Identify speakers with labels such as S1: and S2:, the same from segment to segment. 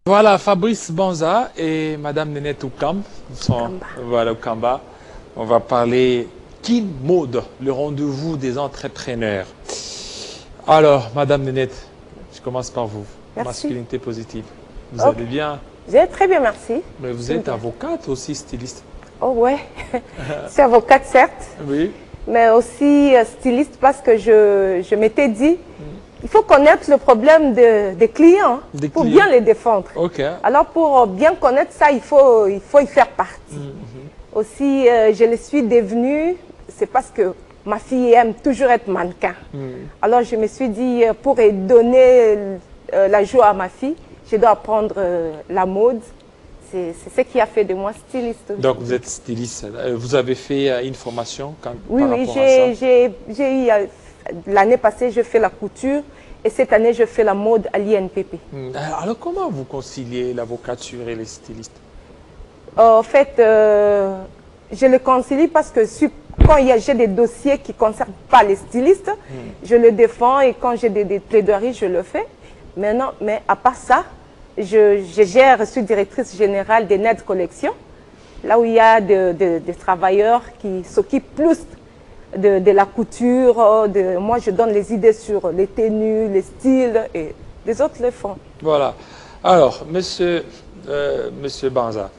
S1: Voilà, Fabrice Banza et Madame Nénette Oukam sont voilà, Oukamba. On va parler Kin Mode, le rendez-vous des entrepreneurs. Alors, Madame Nénette, je commence par vous.
S2: Merci.
S1: Masculinité positive. Vous allez bien?
S2: Je vais très bien, merci.
S1: Mais vous êtes avocate aussi, styliste.
S2: Oh ouais, je suis avocate certes,
S1: Oui.
S2: mais aussi styliste parce que je m'étais dit, il faut connaître le problème des clients pour bien les défendre.
S1: Ok.
S2: Alors pour bien connaître ça, il faut y faire partie. Aussi, je le suis devenue, c'est parce que ma fille aime toujours être mannequin. Alors je me suis dit, pour donner la joie à ma fille, je dois apprendre la mode. C'est ce qui a fait de moi styliste.
S1: Donc vous êtes styliste. Vous avez fait une formation
S2: Oui,
S1: par rapport à ça?
S2: j'ai eu, l'année passée, je fais la couture et cette année, je fais la mode à l'INPP.
S1: Alors comment vous conciliez l'avocature et les stylistes?
S2: En fait, je le concilie parce que quand j'ai des dossiers qui ne concernent pas les stylistes, je le défends et quand j'ai des plaidoiries, je le fais. Maintenant, mais à part ça, je suis directrice générale des Net Collections, là où il y a des travailleurs qui s'occupent plus de la couture. Moi, je donne les idées sur les tenues, les styles, et les autres le font.
S1: Voilà. Alors, monsieur Banza,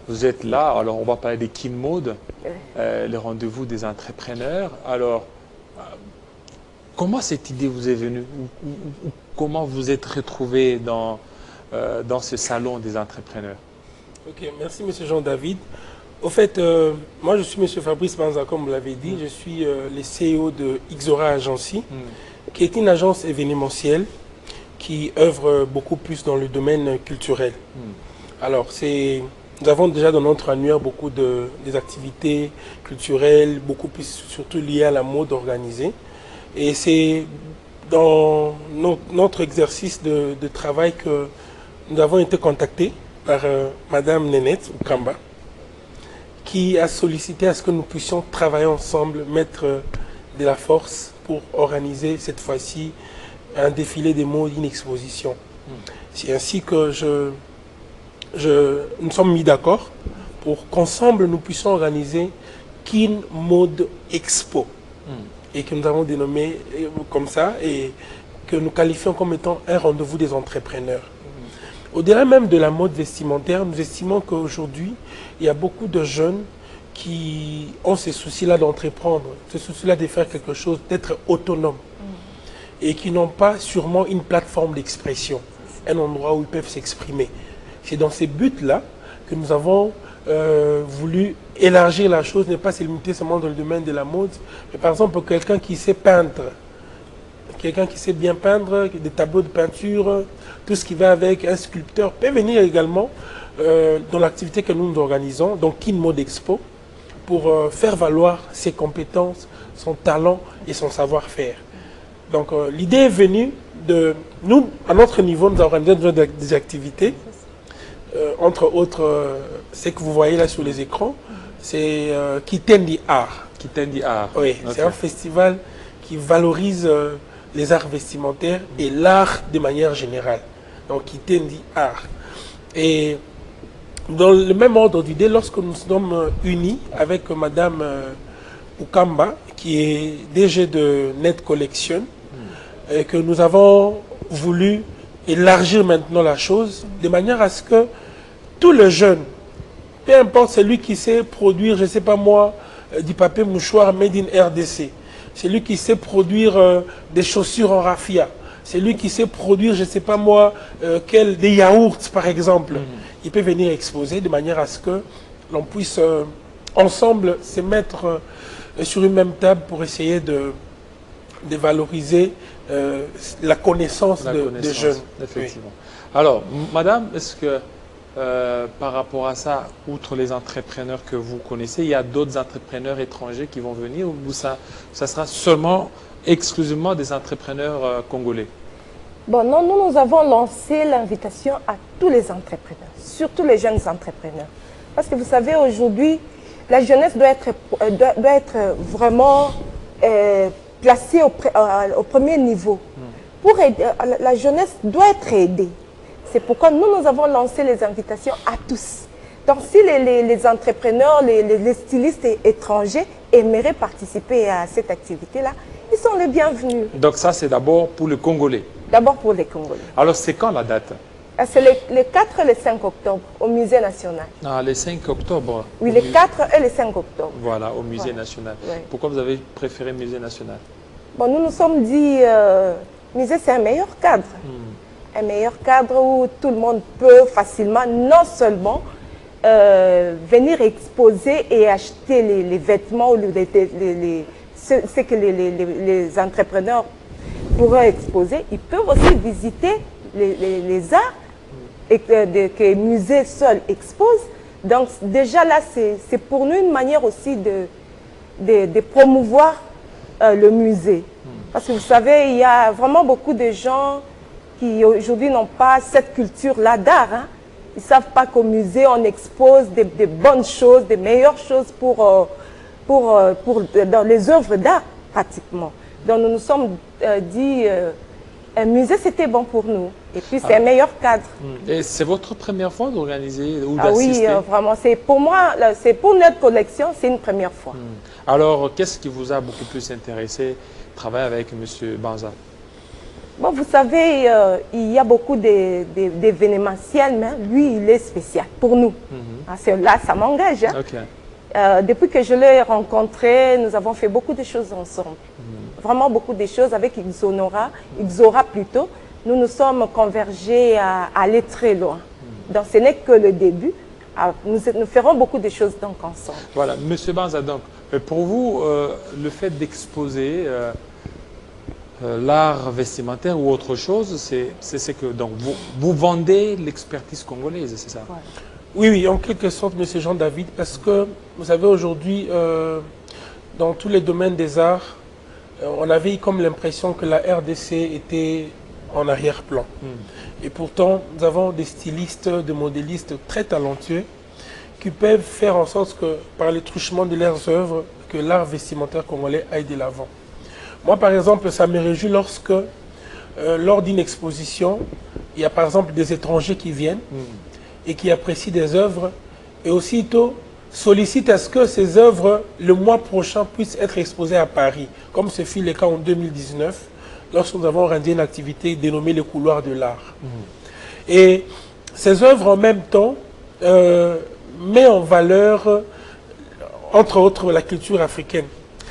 S1: vous êtes là, alors on va parler des Kin Mode, les rendez-vous des entrepreneurs. Alors, comment cette idée vous est venue? Ou comment vous êtes retrouvé dans ce salon des entrepreneurs?
S3: Ok, merci monsieur Jean-David. Au fait, moi je suis monsieur Fabrice Banza, comme vous l'avez dit. Je suis le CEO de Ixora Agency, qui est une agence événementielle qui œuvre beaucoup plus dans le domaine culturel. Alors, nous avons déjà dans notre annuaire beaucoup des activités culturelles, beaucoup plus surtout liées à la mode organisée. Et c'est dans notre exercice de travail que nous avons été contactés par Madame Nénette Oukamba, qui a sollicité à ce que nous puissions travailler ensemble, mettre de la force pour organiser cette fois-ci un défilé des modes, une exposition. C'est ainsi que nous sommes mis d'accord pour qu'ensemble nous puissions organiser Kin Mode Expo, et que nous avons dénommé comme ça, et que nous qualifions comme étant un rendez-vous des entrepreneurs. Au-delà même de la mode vestimentaire, nous estimons qu'aujourd'hui, il y a beaucoup de jeunes qui ont ces soucis-là d'entreprendre, ce souci-là de faire quelque chose, d'être autonome, et qui n'ont pas sûrement une plateforme d'expression, un endroit où ils peuvent s'exprimer. C'est dans ces buts-là que nous avons voulu élargir la chose, ne pas se limiter seulement dans le domaine de la mode, mais par exemple quelqu'un qui sait peindre, quelqu'un qui sait bien peindre, des tableaux de peinture, tout ce qui va avec, un sculpteur peut venir également dans l'activité que nous organisons, donc Kin Mode Expo, pour faire valoir ses compétences, son talent et son savoir-faire. Donc l'idée est venue de nous, à notre niveau, nous organisons des activités, entre autres, ce que vous voyez là sur les écrans, c'est Kitendi Art.
S1: Kitendi Art.
S3: Oui, okay. C'est un festival qui valorise les arts vestimentaires et l'art de manière générale. Donc Kitendi Art. Et dans le même ordre d'idée, lorsque nous sommes unis avec Madame Oukamba, qui est DG de Net Collection, et que nous avons voulu élargir maintenant la chose, de manière à ce que tous les jeunes, peu importe celui qui sait produire, je ne sais pas moi, du papier mouchoir made in RDC, celui qui sait produire des chaussures en raffia, celui qui sait produire, je ne sais pas moi, des yaourts par exemple, il peut venir exposer de manière à ce que l'on puisse ensemble se mettre sur une même table pour essayer de valoriser la connaissance des jeunes.
S1: Effectivement. Oui. Alors, madame, est-ce que par rapport à ça, outre les entrepreneurs que vous connaissez, il y a d'autres entrepreneurs étrangers qui vont venir, ou ça sera seulement, exclusivement des entrepreneurs congolais?
S2: Bon, non, nous avons lancé l'invitation à tous les entrepreneurs, surtout les jeunes entrepreneurs. Parce que vous savez, aujourd'hui, la jeunesse doit être vraiment placée au premier niveau. Pour aider, la jeunesse doit être aidée. C'est pourquoi nous avons lancé les invitations à tous. Donc si les entrepreneurs, les stylistes étrangers aimeraient participer à cette activité-là, ils sont les bienvenus.
S1: Donc ça, c'est d'abord pour le Congolais.
S2: D'abord pour les Congolais.
S1: Alors, c'est quand la date?
S2: C'est les 4 et les 5 octobre au Musée national.
S1: Ah, les 5 octobre.
S2: Oui, les 4 et les 5 octobre.
S1: Voilà, au Musée national.
S2: Ouais.
S1: Pourquoi vous avez préféré Musée national?
S2: Bon, nous nous sommes dit, musée, c'est un meilleur cadre. Un meilleur cadre où tout le monde peut facilement, non seulement venir exposer et acheter les vêtements ou ce que les entrepreneurs pourraient exposer, ils peuvent aussi visiter les arts et que les musées seuls exposent. Donc déjà là, c'est pour nous une manière aussi de promouvoir le musée. Parce que vous savez, il y a vraiment beaucoup de gens qui aujourd'hui n'ont pas cette culture-là d'art. Hein. Ils ne savent pas qu'au musée, on expose des bonnes choses, des meilleures choses dans les œuvres d'art, pratiquement. Donc nous nous sommes dit, un musée, c'était bon pour nous. Et puis, c'est un meilleur cadre.
S1: Et c'est votre première fois d'organiser ou
S2: d'assister? Oui, vraiment. Pour moi, c'est pour notre collection, c'est une première fois.
S1: Alors, qu'est-ce qui vous a beaucoup plus intéressé, travailler avec M. Banza?
S2: Bon, vous savez, il y a beaucoup d'événementiels, mais lui, il est spécial pour nous. Là, ça m'engage. Hein.
S1: Okay.
S2: Depuis que je l'ai rencontré, nous avons fait beaucoup de choses ensemble. Vraiment beaucoup de choses avec Ixora plutôt. Nous nous sommes convergés à aller très loin. Donc, ce n'est que le début. Nous ferons beaucoup de choses donc ensemble.
S1: Voilà, M. Banza, donc, pour vous, le fait d'exposer l'art vestimentaire ou autre chose, c'est que donc, vous vendez l'expertise congolaise, c'est ça?
S3: Ouais. Oui, en quelque sorte, M. Jean-David, parce que vous savez, aujourd'hui, dans tous les domaines des arts, on avait eu comme l'impression que la RDC était en arrière-plan. Et pourtant, nous avons des stylistes, des modélistes très talentueux qui peuvent faire en sorte que, par les truchements de leurs œuvres, que l'art vestimentaire congolais aille de l'avant. Moi, par exemple, ça me réjouit lorsque, lors d'une exposition, il y a par exemple des étrangers qui viennent et qui apprécient des œuvres et aussitôt sollicitent à ce que ces œuvres, le mois prochain, puissent être exposées à Paris, comme ce fut le cas en 2019, lorsque nous avons rendu une activité dénommée le couloir de l'art. Et ces œuvres, en même temps, mettent en valeur, entre autres, la culture africaine.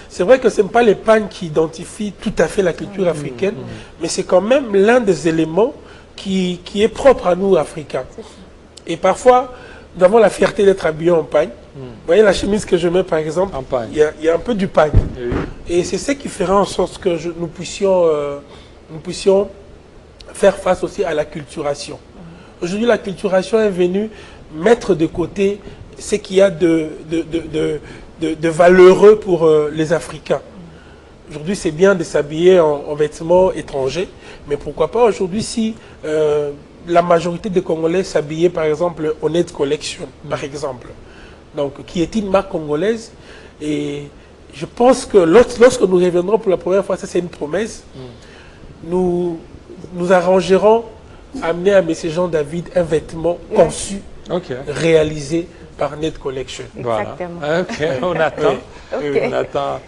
S3: C'est vrai que ce n'est pas les pagnes qui identifient tout à fait la culture africaine, mais c'est quand même l'un des éléments qui est propre à nous, Africains. Et parfois, nous avons la fierté d'être habillés en pagne. Vous voyez la chemise que je mets, par exemple, il y a un peu du pagne. Et c'est ce qui fera en sorte que nous puissions faire face aussi à la culturation. Aujourd'hui, la culturation est venue mettre de côté ce qu'il y a de valeureux pour les Africains. Aujourd'hui, c'est bien de s'habiller en vêtements étrangers, mais pourquoi pas aujourd'hui si la majorité des Congolais s'habillaient par exemple au Net Collection, par exemple, donc, qui est une marque congolaise. Et je pense que lorsque nous reviendrons pour la première fois, ça c'est une promesse, nous arrangerons à amener à M. Jean-David un vêtement conçu, réalisé par Net Collection.
S2: Exactement.
S1: Voilà. On attend. On attend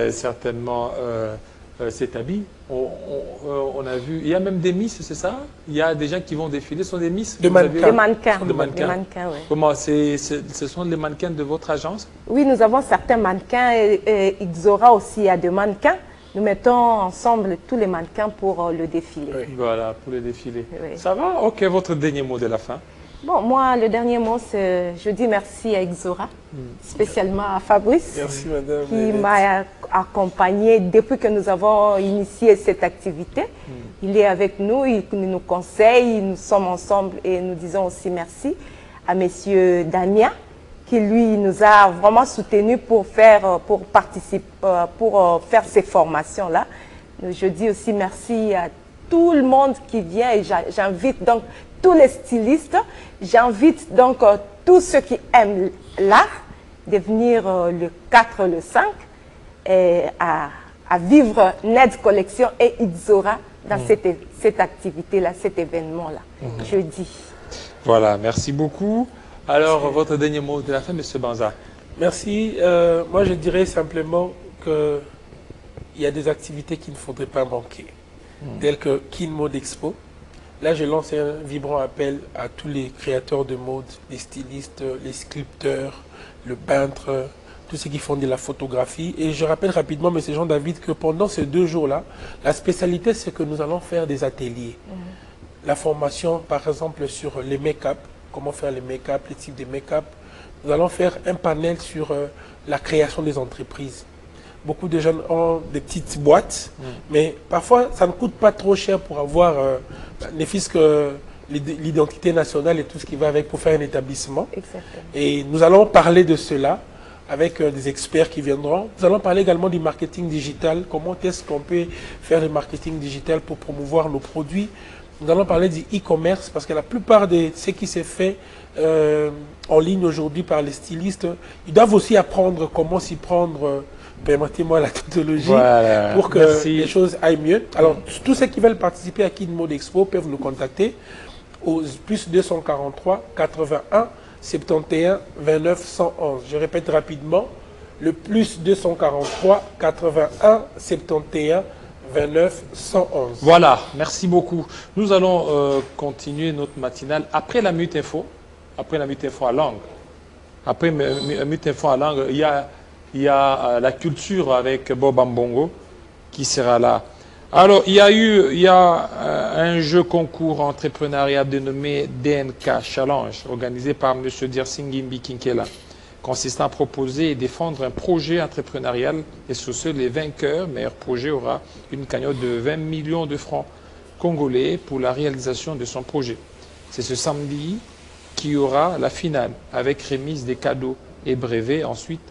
S1: certainement cet habit. On a vu, il y a même des Miss, c'est ça? Il y a des gens qui vont défiler, ce sont des Miss?
S2: Des mannequins.
S1: Des mannequins,
S2: oui.
S1: Comment, ce sont les mannequins de votre agence?
S2: Oui, nous avons certains mannequins et Ixora aussi a des mannequins. Nous mettons ensemble tous les mannequins pour le défilé.
S1: Oui. Voilà, pour le défilé.
S2: Oui.
S1: Ça va? Ok, votre dernier mot de la fin?
S2: Bon, moi, le dernier mot, c'est je dis merci à Ixora, spécialement à Fabrice,
S3: merci, madame,
S2: qui m'a accompagné depuis que nous avons initié cette activité. Il est avec nous, il nous conseille, nous sommes ensemble et nous disons aussi merci à monsieur Damien, qui lui nous a vraiment soutenus pour faire ces formations-là. Je dis aussi merci à tout le monde qui vient et j'invite donc tous les stylistes, j'invite donc tous ceux qui aiment l'art de venir le 4, le 5 et à vivre Net Collection et Ixora dans cette activité-là, cet événement-là, jeudi.
S1: Voilà, merci beaucoup. Alors, votre dernier mot de la fin, M. Banza.
S3: Merci. Moi, je dirais simplement qu'il y a des activités qu'il ne faudrait pas manquer, telles que Kin Mode Expo. Là, je lance un vibrant appel à tous les créateurs de mode, les stylistes, les sculpteurs, le peintre, tous ceux qui font de la photographie. Et je rappelle rapidement, M. Jean-David, que pendant ces 2 jours-là, la spécialité, c'est que nous allons faire des ateliers. La formation, par exemple, sur les make-up, comment faire les make-up, les types de make-up. Nous allons faire un panel sur la création des entreprises. Beaucoup de jeunes ont des petites boîtes, mais parfois, ça ne coûte pas trop cher pour avoir ne fût-ce que l'identité nationale et tout ce qui va avec pour faire un établissement.
S2: Exactement.
S3: Et nous allons parler de cela avec des experts qui viendront. Nous allons parler également du marketing digital. Comment est-ce qu'on peut faire du marketing digital pour promouvoir nos produits. Nous allons parler du e-commerce parce que la plupart de ce qui s'est fait en ligne aujourd'hui par les stylistes, ils doivent aussi apprendre comment s'y prendre, permettez-moi la tautologie,
S1: voilà,
S3: pour que
S1: merci.
S3: les choses aillent mieux. Alors, tous ceux qui veulent participer à Kin Mode Expo peuvent nous contacter au plus 243 81 71 29 111. Je répète rapidement, le plus 243 81 71 29 111.
S1: Voilà, merci beaucoup. Nous allons continuer notre matinale après la Minute Info. Après la Minute Info à langue. Après la Minute Info à langue, il y a la culture avec Bob Ambongo qui sera là. Alors, il y a un jeu concours entrepreneuriat dénommé DNK Challenge, organisé par M. Dirsingimbi Kinkela, consistant à proposer et défendre un projet entrepreneurial. Et sur ce, les vainqueurs, meilleur projet, aura une cagnotte de 20 millions de francs congolais pour la réalisation de son projet. C'est ce samedi qu'il y aura la finale, avec remise des cadeaux et brevets. Ensuite,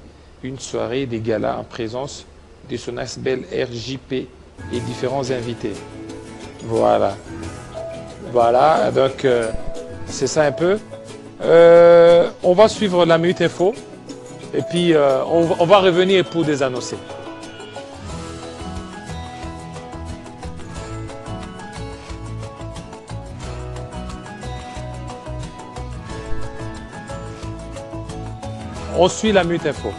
S1: une soirée des galas en présence de son Bel RJP et différents invités. Voilà. Voilà, donc c'est ça un peu. On va suivre la Minute Info et puis on va revenir pour des annoncés. On suit la Minute Info.